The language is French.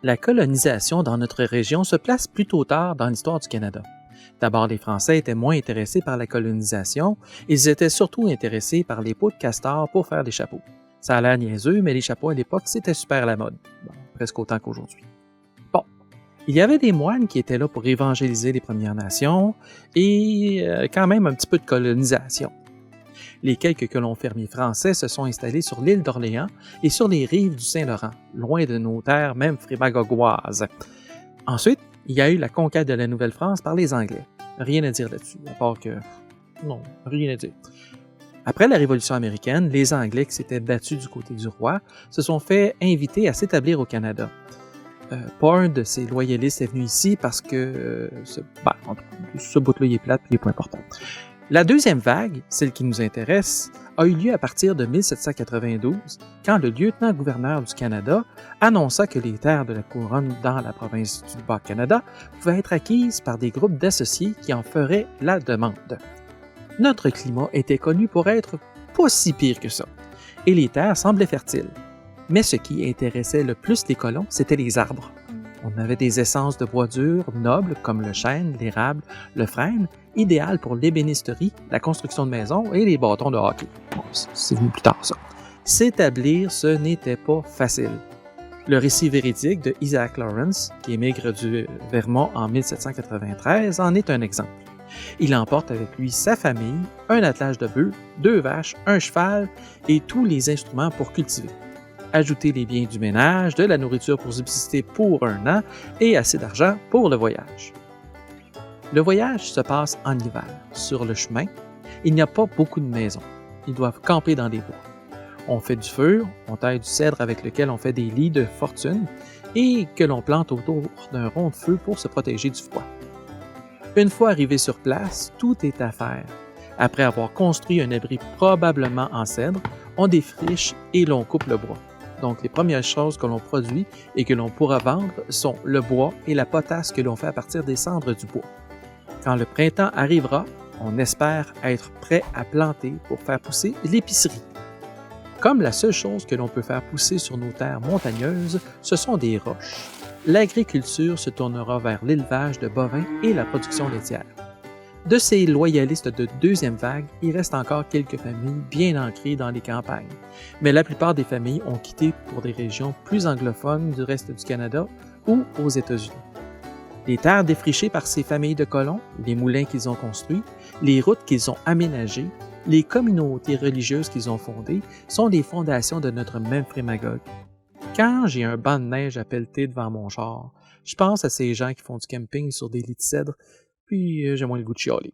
La colonisation dans notre région se place plutôt tard dans l'histoire du Canada. D'abord, les Français étaient moins intéressés par la colonisation, ils étaient surtout intéressés par les peaux de castor pour faire des chapeaux. Ça a l'air niaiseux, mais les chapeaux à l'époque, c'était super à la mode. Bon, presque autant qu'aujourd'hui. Bon, il y avait des moines qui étaient là pour évangéliser les Premières Nations et quand même un petit peu de colonisation. Les quelques colons fermiers français se sont installés sur l'île d'Orléans et sur les rives du Saint-Laurent, loin de nos terres même frémagogoises. Ensuite, il y a eu la conquête de la Nouvelle-France par les Anglais. Rien à dire là-dessus, à part que... Non, rien à dire. Après la Révolution américaine, les Anglais qui s'étaient battus du côté du roi se sont fait inviter à s'établir au Canada. Pas un de ces loyalistes est venu ici parce que ce bout-là il est plate et il n'est pas important. La deuxième vague, celle qui nous intéresse, a eu lieu à partir de 1792, quand le lieutenant-gouverneur du Canada annonça que les terres de la couronne dans la province du Bas-Canada pouvaient être acquises par des groupes d'associés qui en feraient la demande. Notre climat était connu pour être pas si pire que ça, et les terres semblaient fertiles. Mais ce qui intéressait le plus les colons, c'était les arbres. On avait des essences de bois dur nobles comme le chêne, l'érable, le frêne, idéal pour l'ébénisterie, la construction de maisons et les bâtons de hockey. Bon, c'est venu plus tard, ça. S'établir, ce n'était pas facile. Le récit véridique de Isaac Lawrence, qui émigre du Vermont en 1793, en est un exemple. Il emporte avec lui sa famille, un attelage de bœufs, 2 vaches, un cheval et tous les instruments pour cultiver. Ajouter les biens du ménage, de la nourriture pour subsister pour 1 an et assez d'argent pour le voyage. Le voyage se passe en hiver. Sur le chemin, il n'y a pas beaucoup de maisons. Ils doivent camper dans des bois. On fait du feu, on taille du cèdre avec lequel on fait des lits de fortune et que l'on plante autour d'un rond de feu pour se protéger du froid. Une fois arrivé sur place, tout est à faire. Après avoir construit un abri probablement en cèdre, on défriche et l'on coupe le bois. Donc, les premières choses que l'on produit et que l'on pourra vendre sont le bois et la potasse que l'on fait à partir des cendres du bois. Quand le printemps arrivera, on espère être prêt à planter pour faire pousser l'épicerie. Comme la seule chose que l'on peut faire pousser sur nos terres montagneuses, ce sont des roches, l'agriculture se tournera vers l'élevage de bovins et la production laitière. De ces loyalistes de deuxième vague, il reste encore quelques familles bien ancrées dans les campagnes, mais la plupart des familles ont quitté pour des régions plus anglophones du reste du Canada ou aux États-Unis. Les terres défrichées par ces familles de colons, les moulins qu'ils ont construits, les routes qu'ils ont aménagées, les communautés religieuses qu'ils ont fondées sont les fondations de notre Memphremagog. Quand j'ai un banc de neige à pelleter devant mon char, je pense à ces gens qui font du camping sur des lits de cèdre, puis j'ai moins le goût de chialer.